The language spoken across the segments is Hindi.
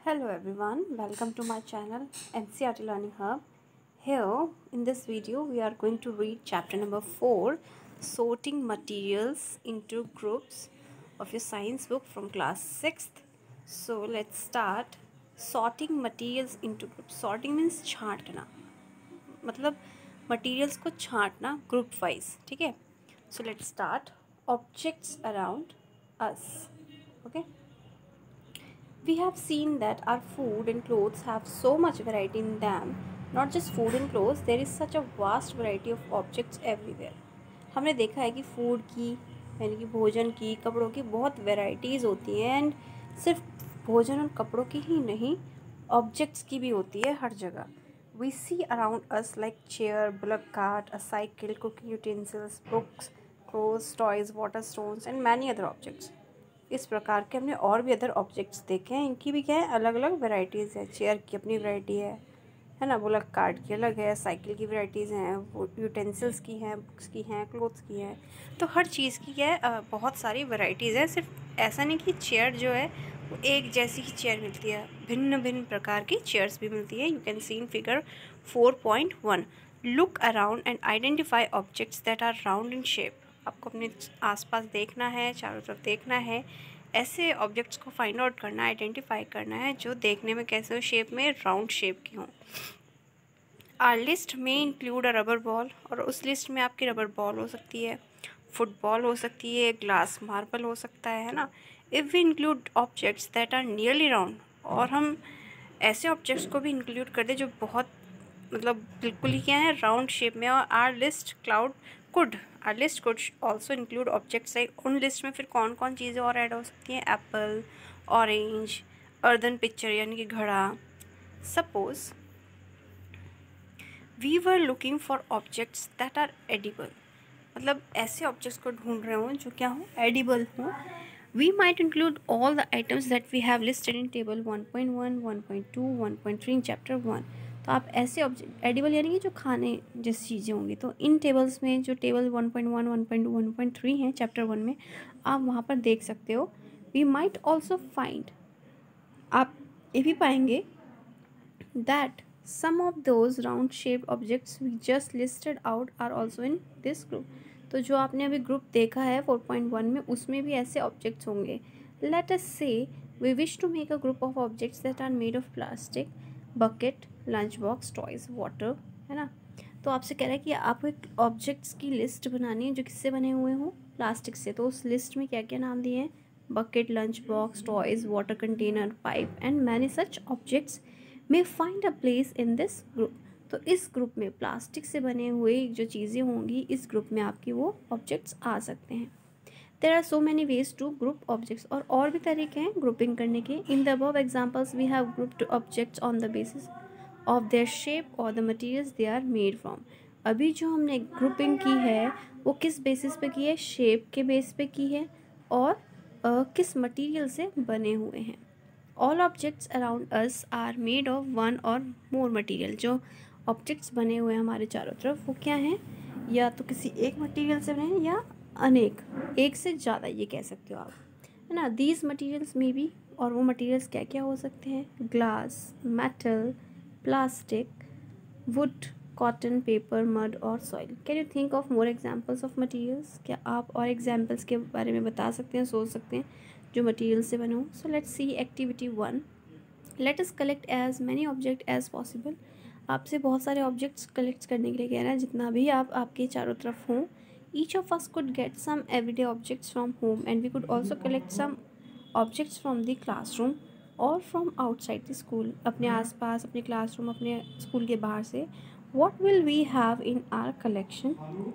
Hello everyone, welcome to my channel NCERT Learning Hub. Here in this video we are going to read chapter number 4, Sorting Materials into Groups of your science book from class 6th. So let's start. Sorting materials into groups. Sorting means छांटना, मतलब materials को छांटना group wise, ठीक है. So let's start. Objects around us. Okay. We have seen that our food and clothes have so much variety in them. Not just food and clothes, there is such a vast variety of objects everywhere. हमने देखा है कि फूड की यानी कि भोजन की, कपड़ों की बहुत वैरायटीज़ होती हैं. एंड सिर्फ भोजन और कपड़ों की ही नहीं, ऑब्जेक्ट्स की भी होती है हर जगह. We see around us like chair, bullock cart, a cycle, cooking utensils, books, clothes, toys, water stones and many other objects. इस प्रकार के हमने और भी अदर ऑब्जेक्ट्स देखे हैं. इनकी भी क्या है, अलग अलग वैरायटीज़ है. चेयर की अपनी वैरायटी है ना. बुलक कार्ट की अलग है. साइकिल की वैरायटीज़ हैं. वो यूटेंसिल्स की हैं, बुक्स की हैं, क्लोथ्स की हैं. तो हर चीज़ की क्या है, बहुत सारी वैरायटीज़ है. सिर्फ ऐसा नहीं कि चेयर जो है वो एक जैसी ही चेयर मिलती है. भिन्न भिन्न प्रकार की चेयर्स भी मिलती है. You can see in figure 4.1. Look around and identify objects that are round in shape. आपको अपने आसपास देखना है, चारों तरफ देखना है. ऐसे ऑब्जेक्ट्स को फाइंड आउट करना, आइडेंटिफाई करना है जो देखने में कैसे हो, शेप में राउंड शेप की हों. आर लिस्ट में इंक्लूड अ रबर बॉल, और उस लिस्ट में आपकी रबर बॉल हो सकती है, फुटबॉल हो सकती है, ग्लास मार्बल हो सकता है ना. If we include objects that are nearly round, और हम ऐसे ऑब्जेक्ट्स को भी इंक्लूड कर दें जो बहुत मतलब बिल्कुल ही क्या है, राउंड शेप में. और our list could also include objects like. उन लिस्ट में फिर कौन कौन चीज़ें और ऐड हो सकती हैं. एप्पल, ऑरेंज, अर्दन पिक्चर यानी कि घड़ा. Suppose we were looking for objects that are edible, मतलब ऐसे ऑब्जेक्ट्स को ढूंढ रहे हों जो क्या हों, एडिबल हों. We might include all the items that we have listed in table 1.1, 1.2, 1.3 in chapter 1. तो आप ऐसे ऑब्जेक्ट एडिबल यानी कि जो खाने जैसी चीज़ें होंगी, तो इन टेबल्स में जो टेबल 1.1, 1.2, 1.3 हैं चैप्टर 1 में, आप वहाँ पर देख सकते हो. वी माइट ऑल्सो फाइंड, आप ये भी पाएंगे that some of those round shaped objects we just listed out are also in this group. तो जो आपने अभी ग्रुप देखा है 4.1 में, उसमें भी ऐसे ऑब्जेक्ट्स होंगे. Let us say we wish to make a group of objects that are made of plastic, bucket, lunch box, toys, water, है ना. तो आपसे कह रहा है कि आपको एक ऑब्जेक्ट्स की लिस्ट बनानी है जो किससे बने हुए हों, प्लास्टिक से. तो उस लिस्ट में क्या क्या नाम दिए हैं, bucket, lunch box, toys, water container, pipe and many such objects may find a place in this group. तो इस ग्रुप में प्लास्टिक से बने हुए जो चीज़ें होंगी, इस ग्रुप में आपकी वो ऑब्जेक्ट्स आ सकते हैं. There are so many ways to group objects, और भी तरीके हैं ग्रुपिंग करने के. In the above examples we have grouped objects on the basis of their shape और the materials they are made from. अभी जो हमने ग्रुपिंग की है वो किस बेसिस पे की है, शेप के बेस पे की है, और किस मटीरियल से बने हुए हैं. All objects around us are made of one or more material. जो ऑब्जेक्ट्स बने हुए हैं हमारे चारों तरफ, वो क्या हैं, या तो किसी एक मटीरियल से बने हैं या अनेक, एक से ज़्यादा ये कह सकते हो आप, है ना. दीज मटीरियल्स में भी, और वो मटीरियल्स क्या क्या हो सकते हैं, glass, metal, plastic, wood, cotton, paper, mud और soil. Can you think of more examples of materials. क्या आप और एग्जाम्पल्स के बारे में बता सकते हैं, सोच सकते हैं जो मटीरियल से बने हो. So let's see activity 1. Let us collect as many object as possible. आपसे बहुत सारे ऑब्जेक्ट्स कलेक्ट करने के लिए कह रहा है, जितना भी आप आपके चारों तरफ हों. Each of us could get some everyday objects from home and we could also collect some objects from the classroom और फ्रॉम आउटसाइड द स्कूल. अपने आसपास, अपने क्लासरूम, अपने स्कूल के बाहर से. What will we have in our collection.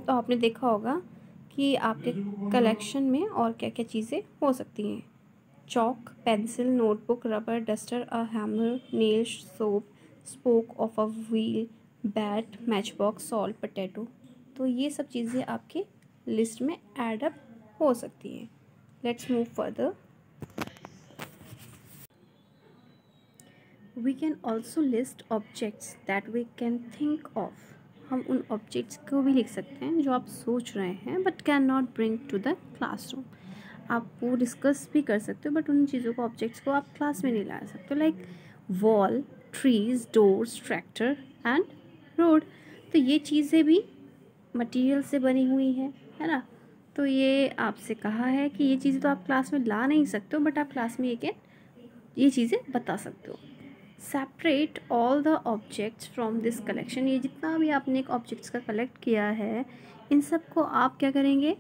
तो आपने देखा होगा कि आपके कलेक्शन में और क्या क्या चीज़ें हो सकती हैं. Chalk, pencil, notebook, rubber, duster, a hammer, nail, soap, spoke of a wheel, bat, match box, salt, potato. तो ये सब चीज़ें आपके लिस्ट में ऐड अप हो सकती हैं. Let's move further. We can also list objects that we can think of. हम उन ऑब्जेक्ट्स को भी लिख सकते हैं जो आप सोच रहे हैं but can not bring to the classroom. आप वो डिस्कस भी कर सकते हो, बट उन चीज़ों को, ऑब्जेक्ट्स को आप क्लास में नहीं ला सकते, like wall, trees, doors, tractor and road. तो ये चीज़ें भी मटेरियल से बनी हुई हैं, है ना। तो ये आपसे कहा है कि ये चीज़ें तो आप क्लास में ला नहीं सकते हो, बट आप क्लास में ये चीज़ें बता सकते हो। Separate all the objects from this collection. ये जितना भी आपने एक ऑब्जेक्ट्स का कलेक्ट किया है, इन सब को आप क्या करेंगे,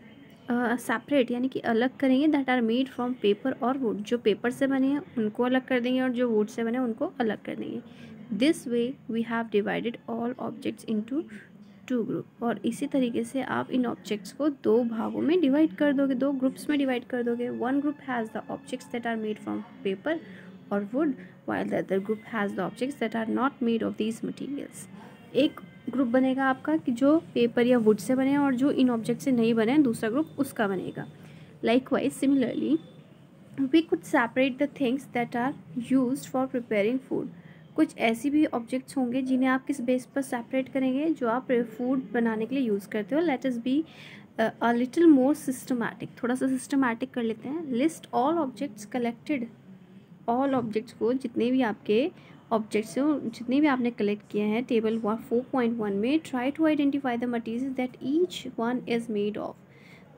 सेपरेट यानी कि अलग करेंगे, that are made from paper और वुड। जो पेपर से बने हैं उनको अलग कर देंगे और जो वुड से बने हैं उनको अलग कर देंगे। This way we have divided all objects into two group. और इसी तरीके से आप इन ऑब्जेक्ट्स को दो भागों में डिवाइड कर दोगे, दो ग्रुप्स में डिवाइड कर दोगे। One group has the objects that are made from paper और wood, while the other group has the objects that are not made of these materials। एक ग्रुप बनेगा आपका कि जो पेपर या वुड से बने हैं, और जो इन ऑब्जेक्ट से नहीं बने हैं दूसरा ग्रुप उसका बनेगा। Likewise similarly we could separate the things that are used for preparing food. कुछ ऐसी भी ऑब्जेक्ट्स होंगे जिन्हें आप किस बेस पर सेपरेट करेंगे, जो आप फूड बनाने के लिए यूज़ करते हो। Let us be a little more systematic, थोड़ा सा सिस्टमैटिक कर लेते हैं। List all objects collected. All objects को, जितने भी आपके ऑब्जेक्ट्स हो, जितने भी आपने कलेक्ट किए हैं टेबल 4.1 में, try to identify the material that each one is made of.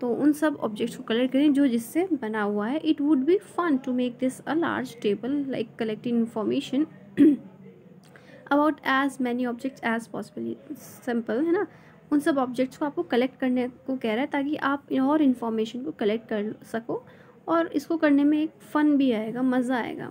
तो उन सब ऑब्जेक्ट्स को कलेक्ट करें जो जिससे बना हुआ है। It would be fun to make this a large table, like collecting information about as many objects as possible. Simple है ना। उन सब ऑब्जेक्ट्स को आपको कलेक्ट करने को कह रहा है ताकि आप और इन्फॉर्मेशन को कलेक्ट कर सको, और इसको करने में एक फ़न भी आएगा, मज़ा आएगा।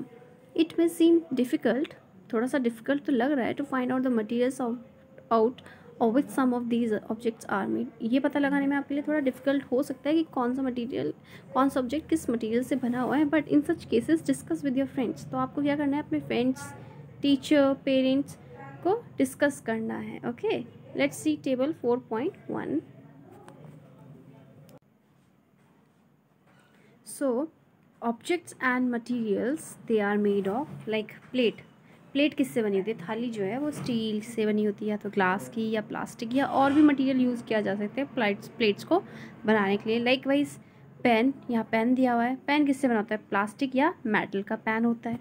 इट मे सीम डिफ़िकल्ट, थोड़ा सा डिफ़िकल्ट तो लग रहा है, to find out the materials out और which some of these objects are made. ये पता लगाने में आपके लिए थोड़ा डिफ़िकल्ट हो सकता है कि कौन सा मटीरियल, कौन सा ऑब्जेक्ट किस मटीरियल से बना हुआ है, but in such cases discuss with your friends. तो आपको क्या करना है, अपने फ्रेंड्स, टीचर, पेरेंट्स को डिस्कस करना है। Okay, let's see table 4.1। So objects and materials they are made of, like plate। Plate किससे बनी होती है, थाली जो है वो स्टील से बनी होती है, या तो ग्लास की या प्लास्टिक या और भी मटेरियल यूज़ किया जा सकता है प्लेट्स को बनाने के लिए। लाइक वाइज पेन, यहाँ पेन दिया हुआ है, पेन किससे बना होता है, प्लास्टिक या मेटल का पेन होता है।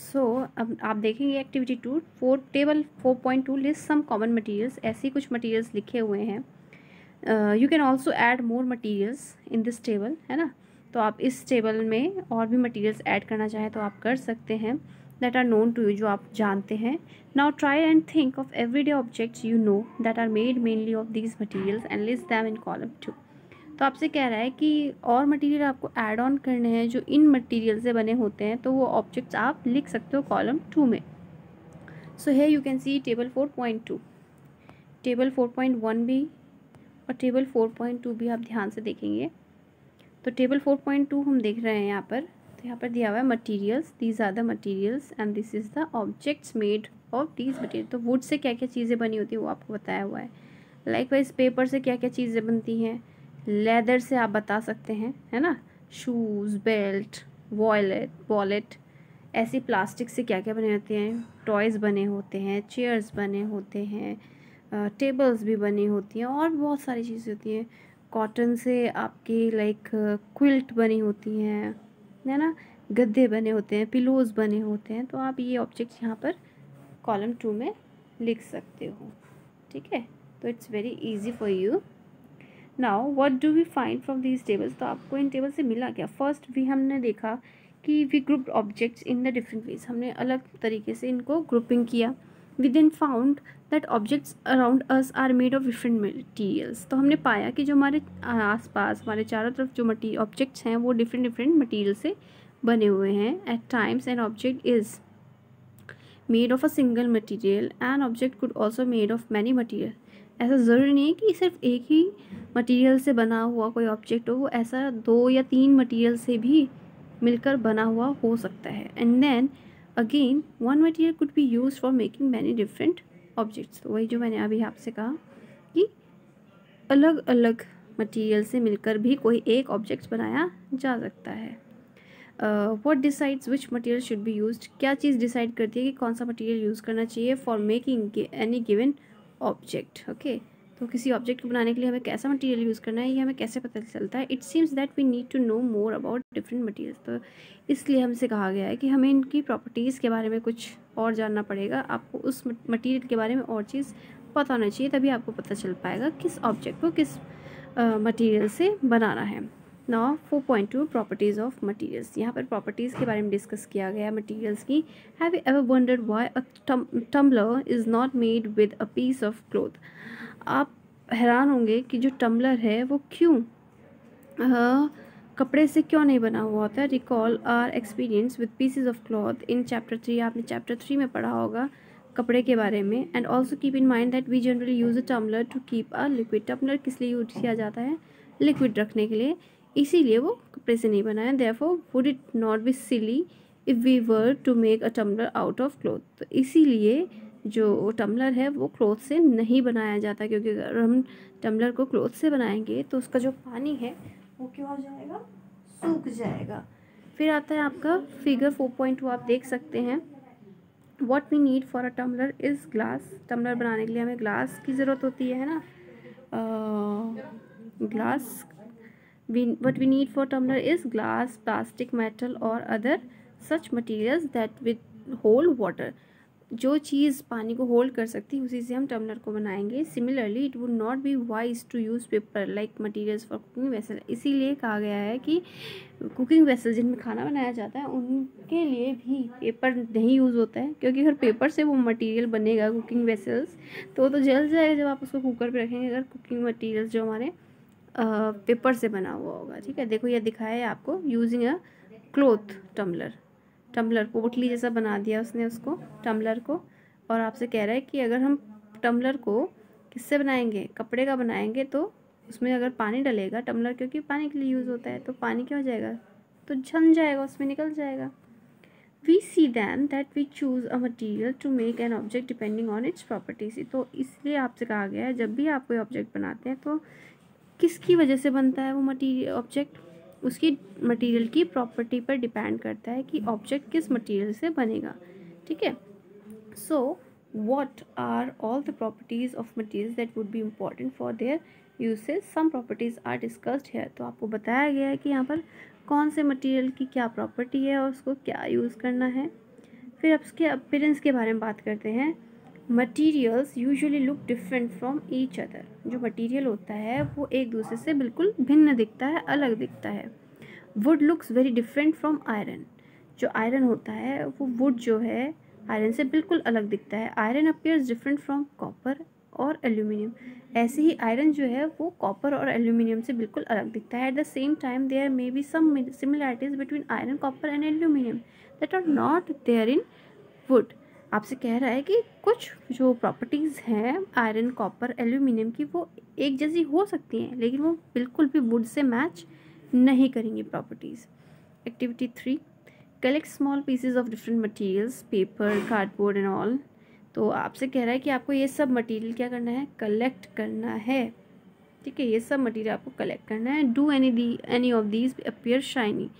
सो अब आप देखेंगे activity 2 table 4.2 list some common materials. ऐसे कुछ मटीरियल्स लिखे हुए हैं। You can also add more materials in this table, है ना। तो आप इस टेबल में और भी मटीरियल्स ऐड करना चाहें तो आप कर सकते हैं, that are known to you, जो आप जानते हैं। Now try and think of everyday objects you know that are made mainly of these materials and list them in column 2। तो आपसे कह रहा है कि और मटीरियल आपको ऐड ऑन करने हैं जो इन मटीरियल से बने होते हैं, तो वो ऑब्जेक्ट्स आप लिख सकते हो कॉलम 2 में। So here you can C table 4.2, table 4.1 भी और टेबल 4.2 भी आप ध्यान से देखेंगे। तो टेबल 4.2 हम देख रहे हैं यहाँ पर, तो यहाँ पर दिया हुआ है materials, these are the materials and this is the objects made of these material. तो वुड से क्या क्या चीज़ें बनी होती है वो आपको बताया हुआ है। लाइकवाइज पेपर से क्या क्या चीज़ें बनती हैं, लेदर से आप बता सकते हैं, है ना, शूज़, बेल्ट, वॉलेट। ऐसी प्लास्टिक से क्या क्या बने होते हैं, टॉयज़ बने होते हैं, चेयर्स बने होते हैं, टेबल्स भी बनी होती हैं, और बहुत सारी चीज़ें होती हैं। कॉटन से आपकी लाइक क्विल्ट बनी होती हैं, है ना, गद्दे बने होते हैं, पिलोज़ बने होते हैं। तो आप ये ऑब्जेक्ट्स यहाँ पर कॉलम 2 में लिख सकते हो, ठीक है। तो it's very easy for you. Now what do we find from these tables. तो आपको इन टेबल से मिला क्या। फर्स्ट भी हमने देखा कि we grouped objects in the different ways, हमने अलग तरीके से इनको ग्रुपिंग किया। We then found that objects around us are made of different materials. तो हमने पाया कि जो हमारे आसपास, हमारे चारों तरफ जो ऑब्जेक्ट्स हैं वो डिफरेंट मटीरियल से बने हुए हैं। At times an object is made of a single material, an object could also made of many material. ऐसा ज़रूरी नहीं है कि सिर्फ एक ही मटीरियल से बना हुआ कोई ऑब्जेक्ट हो, वो ऐसा 2 या 3 मटीरियल से भी मिलकर बना हुआ हो सकता है। And then again one material could be use for making many different objects. तो वही जो मैंने अभी आपसे कहा कि अलग अलग मटीरियल से मिलकर भी कोई एक ऑब्जेक्ट बनाया जा सकता है। What decides which material should be used. क्या चीज़ डिसाइड करती है कि कौन सा मटीरियल यूज़ करना चाहिए for making any given object. Okay, तो किसी ऑब्जेक्ट को बनाने के लिए हमें कैसा मटेरियल यूज़ करना है ये हमें कैसे पता चलता है? It seems that we need to know more about different materials. तो इसलिए हमसे कहा गया है कि हमें इनकी प्रॉपर्टीज़ के बारे में कुछ और जानना पड़ेगा। आपको उस मटेरियल के बारे में और चीज़ पता होना चाहिए, तभी आपको पता चल पाएगा किस ऑब्जेक्ट को किस मटेरियल से बनाना है। Now 4.2 properties of materials. यहाँ पर प्रॉपर्टीज़ के बारे में डिस्कस किया गया मटेरियल्स की। Have you ever wondered why a tumbler is not made with a piece of cloth? आप हैरान होंगे कि जो टम्बलर है वो क्यों कपड़े से क्यों नहीं बना हुआ होता है। Recall our experience with pieces of cloth in chapter 3। आपने चैप्टर 3 में पढ़ा होगा कपड़े के बारे में। And also keep in mind that we generally use a tumbler to keep a liquid. Tumbler किस लिए यूज किया जाता है? लिक्विड रखने के लिए, इसीलिए वो कपड़े से नहीं बना है। Therefore would it not be silly if we were to make a tumbler out of cloth. तो इसीलिए जो टम्बलर है वो क्लॉथ से नहीं बनाया जाता, क्योंकि अगर हम टम्बलर को क्लॉथ से बनाएंगे तो उसका जो पानी है वो क्या हो जाएगा? सूख जाएगा। फिर आता है आपका फिगर 4.2। आप देख सकते हैं what we need for a tumbler is glass. Tumbler बनाने के लिए हमें ग्लास की ज़रूरत होती है ना, glass. what we need for tumbler is glass, plastic, metal or other such materials that will hold water। जो चीज़ पानी को होल्ड कर सकती है उसी से हम टम्बलर को बनाएंगे। Similarly it would not be wise to use paper like materials for cooking vessel. इसीलिए कहा गया है कि कुकिंग वेसल जिनमें खाना बनाया जाता है उनके लिए भी पेपर नहीं यूज़ होता है, क्योंकि अगर पेपर से वो मटेरियल बनेगा कुकिंग वेसल्स तो जल जाएगा जब आप उसको कुकर पर रखेंगे। अगर कुकिंग मटेरियल्स जो हमारे पेपर से बना हुआ होगा, ठीक है। देखो ये दिखाया है आपको using a cloth tumbler. Tumbler पोटली जैसा बना दिया उसने उसको टम्बलर को, और आपसे कह रहा है कि अगर हम टम्बलर को किससे बनाएंगे? कपड़े का बनाएंगे तो उसमें अगर पानी डलेगा, टम्बलर क्योंकि पानी के लिए यूज़ होता है, तो पानी क्या हो जाएगा? तो जम जाएगा, उसमें निकल जाएगा। We see then that we choose a material to make an object depending on its properties. तो इसलिए आपसे कहा गया है जब भी आप कोई ऑब्जेक्ट बनाते हैं तो किसकी वजह से बनता है वो मटीरियल ऑब्जेक्ट? उसकी मटेरियल की प्रॉपर्टी पर डिपेंड करता है कि ऑब्जेक्ट किस मटेरियल से बनेगा, ठीक है। So what are all the properties of materials that would be important for their usage? Some properties are discussed here. तो आपको बताया गया है कि यहाँ पर कौन से मटेरियल की क्या प्रॉपर्टी है और उसको क्या यूज़ करना है। फिर अब उसके अपीयरेंस के बारे में बात करते हैं। Materials usually look different from each other. जो मटीरियल होता है वो एक दूसरे से बिल्कुल भिन्न दिखता है, अलग दिखता है। Would looks very different from iron. जो आयरन होता है वो वुड जो है आयरन से बिल्कुल अलग दिखता है। Iron appears different from copper और एल्यूमिनियम। ऐसे ही आयरन जो है वो कॉपर और एल्यूमिनियम से बिल्कुल अलग दिखता है। At the same time there may be some similarities between iron, copper and aluminium that are not there in wood. आपसे कह रहा है कि कुछ जो प्रॉपर्टीज़ हैं आयरन, कॉपर, एल्यूमिनियम की वो एक जैसी हो सकती हैं, लेकिन वो बिल्कुल भी वुड से मैच नहीं करेंगी properties. Activity 3, collect small pieces of different materials, paper, cardboard and all. तो आपसे कह रहा है कि आपको ये सब मटेरियल क्या करना है? कलेक्ट करना है, ठीक है। ये सब मटेरियल आपको कलेक्ट करना है। Do any of these appear shiny.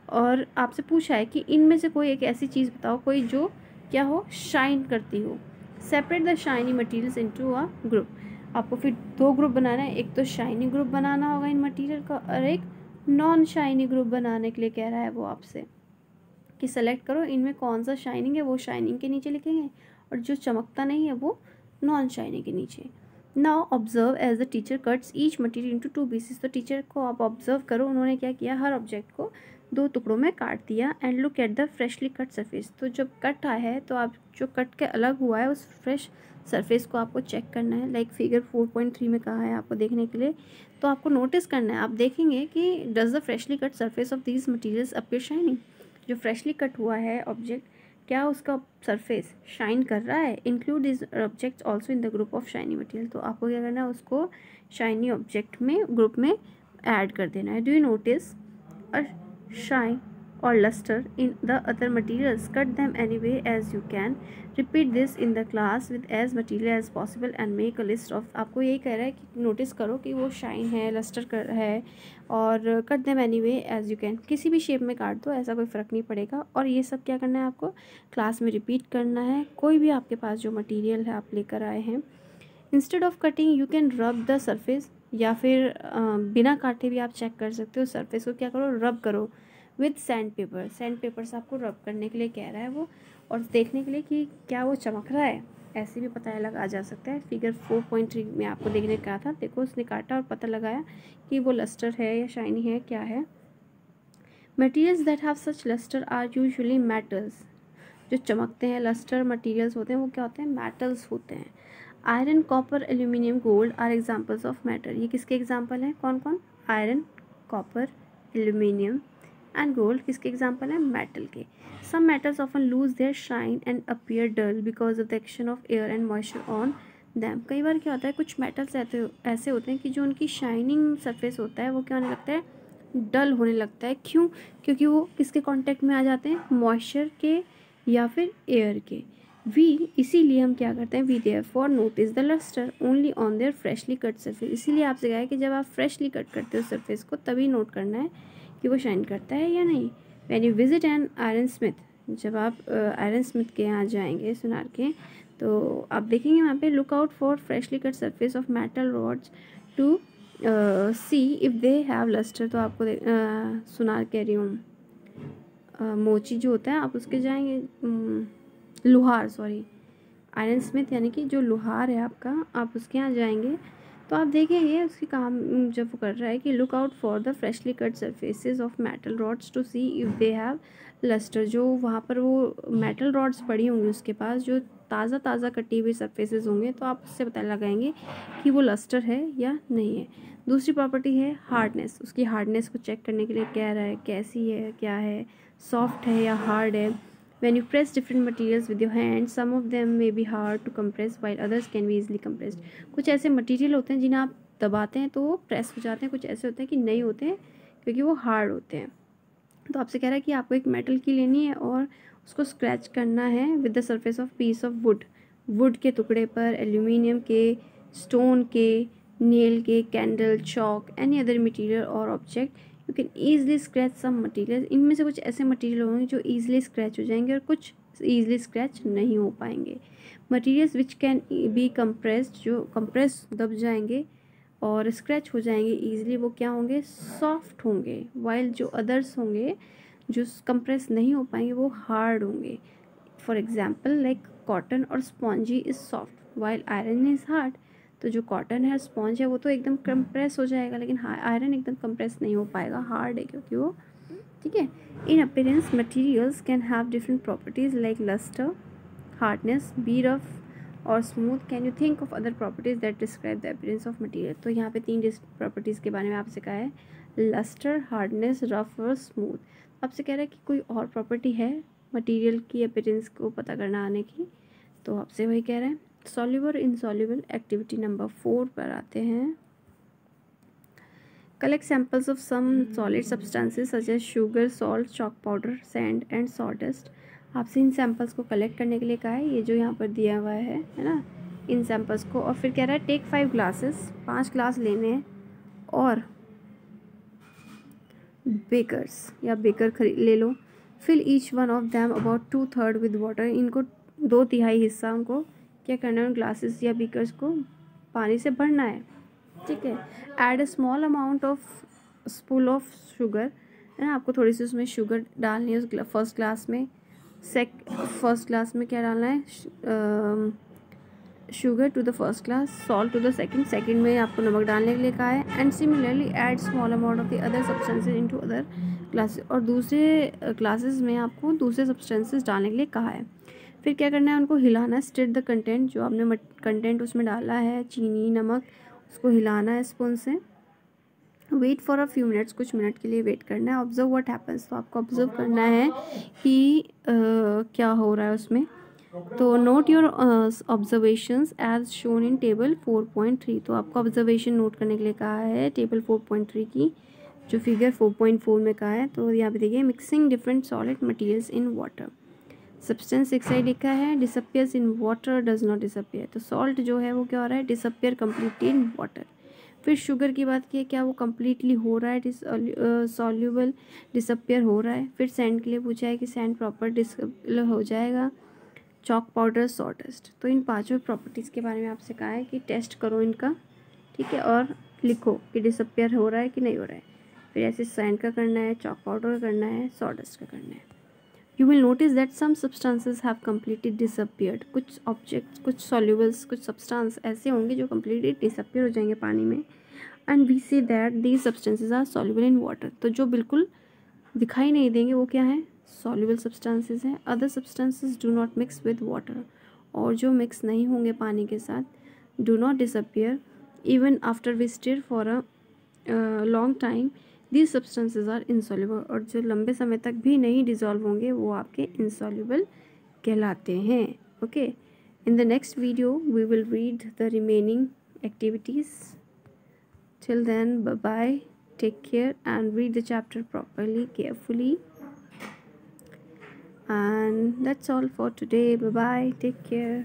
और आपसे पूछा है कि इनमें से कोई एक ऐसी चीज़ बताओ कोई जो क्या हो? शाइन करती हो। Separate the shiny materials into a group. आपको फिर दो ग्रुप बनाना है, एक तो शाइनी ग्रुप बनाना होगा इन मटेरियल का, और एक नॉन शाइनी ग्रुप बनाने के लिए कह रहा है वो आपसे कि सेलेक्ट करो इनमें कौन सा शाइनिंग है, वो शाइनिंग के नीचे लिखेंगे, और जो चमकता नहीं है वो नॉन शाइनिंग के नीचे। Now observe as the teacher cuts each material into 2 pieces. तो टीचर को आप ऑब्जर्व करो, उन्होंने क्या किया? हर ऑब्जेक्ट को 2 टुकड़ों में काट दिया। And look at the freshly cut surface. तो जब कट आया है तो आप जो कट के अलग हुआ है उस फ्रेश सरफेस को आपको चेक करना है। लाइक फिगर 4.3 में कहा है आपको देखने के लिए, तो आपको नोटिस करना है। आप देखेंगे कि does the freshly cut surface of these materials appear shining. जो फ्रेशली कट हुआ है ऑब्जेक्ट, क्या उसका सरफेस शाइन कर रहा है? Include this objects also in the group of shiny material. तो आपको क्या करना है? उसको शाइनी ऑब्जेक्ट में ग्रुप में ऐड कर देना है। Do you notice a shine or luster in the other materials? Cut them anyway as you can. Repeat this in the class with as material as possible and make a list of। आपको यही कह रहा है कि नोटिस करो कि वो शाइन है, लस्टर कर है, और cut them anyway as you can. किसी भी शेप में काट दो, ऐसा कोई फ़र्क नहीं पड़ेगा। और ये सब क्या करना है? आपको क्लास में रिपीट करना है। कोई भी आपके पास जो मटेरियल है आप लेकर आए हैं, instead of cutting you can रब द सरफेस, या फिर बिना काटे भी आप चेक कर सकते हो सरफेस को। क्या करो, रब करो with sand paper. Sand paper से आपको रब करने के लिए कह रहा है वो, और देखने के लिए कि क्या वो चमक रहा है, ऐसे भी पता लगा जा सकता है। फिगर 4.3 में आपको देखने का था, देखो उसने काटा और पता लगाया कि वो लस्टर है या शाइनी है, क्या है। Materials that have such lustre are usually metals. जो चमकते हैं लस्टर मटीरियल्स होते हैं वो क्या होते हैं, मेटल्स होते हैं। Iron, copper, aluminium, gold are examples of metal. ये किसके एग्जाम्पल हैं, कौन कौन, iron, copper, aluminium and gold किसके एग्जाम्पल हैं, मेटल के। Some metals often lose their shine and appear dull because of the action of air and moisture on them. कई बार क्या होता है, कुछ मेटल्स ऐसे होते हैं कि जो उनकी शाइनिंग सरफेस होता है वो क्या होने लगता है, डल होने लगता है। क्यों, क्योंकि वो किसके कांटेक्ट में आ जाते हैं, मॉइस्चर के या फिर एयर के। वी, इसीलिए हम क्या करते हैं, we therefore notice the lustre only on their freshly cut surface. इसीलिए आपसे कहा है कि जब आप फ्रेशली कट करते हो सरफेस को तभी नोट करना है कि वो शाइन करता है या नहीं। When you visit an iron Smith, जब आप आयरन स्मिथ के यहाँ जाएंगे सुनार के, तो आप देखेंगे वहाँ पे look out for freshly cut surface of metal rods to see if they have lustre. तो आपको सुनार कह रही हूँ, मोची जो होता है आप उसके जाएंगे, लोहार, सॉरी, आयरन स्मिथ यानी कि जो लोहार है आपका, आप उसके यहाँ जाएंगे तो आप देखेंगे उसकी काम जब वो कर रहा है कि look out for the freshly cut surfaces of metal rods to see if they have lustre. जो वहाँ पर वो मेटल रॉड्स पड़ी होंगी उसके पास, जो ताज़ा ताज़ा कटी हुई सरफेसेस होंगे, तो आप उससे पता लगाएंगे कि वो लस्टर है या नहीं है। दूसरी प्रॉपर्टी है हार्डनेस। उसकी हार्डनेस को चेक करने के लिए कह रहा है कैसी है, क्या है, सॉफ्ट है या हार्ड है। When you press different materials with your hands, some of them may be hard to compress while others can be easily compressed. कुछ ऐसे मटेरियल होते हैं जिन्हें आप दबाते हैं तो वो प्रेस हो जाते हैं, कुछ ऐसे होते हैं कि नहीं होते हैं क्योंकि वो हार्ड होते हैं। तो आपसे कह रहा है कि आपको एक मेटल की लेनी है और उसको स्क्रैच करना है with the surface of piece of wood. Wood के टुकड़े पर, एल्यूमिनियम के, स्टोन के, नेल के, candle, chalk, any other material और object you can easily scratch some material. इनमें से कुछ ऐसे मटीरियल होंगे जो ईजिली स्क्रैच हो जाएंगे और कुछ ईजिली स्क्रैच नहीं हो पाएंगे। Materials which can be compressed, जो कंप्रेस दब जाएंगे और स्क्रैच हो जाएंगे ईजिली, वो क्या होंगे, सॉफ्ट होंगे। वाइल जो अदर्स होंगे जो कंप्रेस नहीं हो पाएंगे वो हार्ड होंगे। फॉर एग्जाम्पल लाइक कॉटन और spongy is soft while iron is hard. तो जो कॉटन है, स्पॉन्ज है, वो तो एकदम कंप्रेस हो जाएगा, लेकिन आयरन एकदम कंप्रेस नहीं हो पाएगा, हार्ड है क्योंकि वो, ठीक है। In appearance materials can have different properties like lustre, hardness, be rough और smooth. Can you think of other properties that describe the appearance of material. तो यहाँ पे 3 प्रॉपर्टीज़ के बारे में आपसे कहा है, लस्टर, हार्डनेस, रफ और स्मूथ। आपसे कह रहा है कि कोई और प्रॉपर्टी है मटीरियल की अपीयरेंस को पता करना आने की, तो आपसे वही कह रहे हैं। सॉल्युबल इनसॉल्युबल, एक्टिविटी नंबर 4 पर आते हैं। Collect samples of some solid substances such as sugar, salt, chalk powder, sand and sawdust. आपसे इन सैम्पल्स को कलेक्ट करने के लिए कहा है, ये जो यहाँ पर दिया हुआ है ना, इन सैम्पल्स को। और फिर कह रहा है टेक 5 ग्लासेस, 5 ग्लास लेने हैं और बेकर्स या बेकर खरीद ले लो। Fill each one of them about 2/3 with water. इनको 2/3 हिस्सा उनको क्या करना है, उन ग्लासेस या बीकर्स को पानी से भरना है, ठीक है। Add a small amount of spoon of sugar, है ना, आपको थोड़ी सी उसमें शुगर डालनी है उस फर्स्ट ग्लास में। फर्स्ट ग्लास में क्या डालना है, sugar to the first glass, salt to the second में आपको नमक डालने के लिए कहा है। And similarly add small amount of the other substances into other glasses. और दूसरे ग्लासेस में आपको दूसरे सब्सटेंसेस डालने के लिए कहा है। फिर क्या करना है, उनको हिलाना, स्टिर द कंटेंट, जो आपने कंटेंट उसमें डाला है, चीनी, नमक, उसको हिलाना है स्पून से। Wait for a few minutes, कुछ मिनट के लिए वेट करना है। ऑब्जर्व व्हाट हैपन्स, तो आपको ऑब्जर्व करना है कि क्या हो रहा है उसमें। तो note your observations as shown in table 4.3। तो आपको ऑब्जर्वेशन नोट करने के लिए कहा है टेबल 4.3 की, जो फिगर 4.4 में कहा है। तो यहाँ पे देखिए, mixing different solid materials in water. Substance एक साइड लिखा है, disappears in water, does not disappear. तो सॉल्ट जो है वो क्या हो रहा है, डिसअपियर कम्प्लीटली इन वाटर। फिर शुगर की बात की है, क्या वो कम्प्लीटली हो रहा है सॉल्यूबल, डिसअपियर हो रहा है। फिर सैंड के लिए पूछा है कि सैंड प्रॉपर डिसअपियर हो जाएगा, चॉक पाउडर, सॉडस्ट। तो इन पांचों प्रॉपर्टीज़ के बारे में आपसे कहा है कि टेस्ट करो इनका, ठीक है, और लिखो कि डिसअपियर हो रहा है कि नहीं हो रहा है। फिर ऐसे सैंड का करना है, चॉक पाउडर का करना है, सॉडस्ट का करना है। You will notice that some substances have completely disappeared. कुछ ऑब्जेक्ट्स, कुछ सॉल्यूबल्स, कुछ सब्सटेंस ऐसे होंगे जो कम्प्लीटली डिसअपियर हो जाएंगे पानी में। And we see that these substances are soluble in water. तो जो बिल्कुल दिखाई नहीं देंगे वो क्या है, सॉल्युबल सब्सटेंसेस हैं। Other substances do not mix with water, और जो मिक्स नहीं होंगे पानी के साथ, do not disappear even after we stir for a long time, these substances are insoluble. और जो लंबे समय तक भी नहीं डिज़ोल्व होंगे वो आपके इनसॉल्युबल कहलाते हैं। Okay, in the next video we will read the remaining activities. Till then, bye bye, take care and read the chapter properly, carefully. And that's all for today. Bye bye, take care.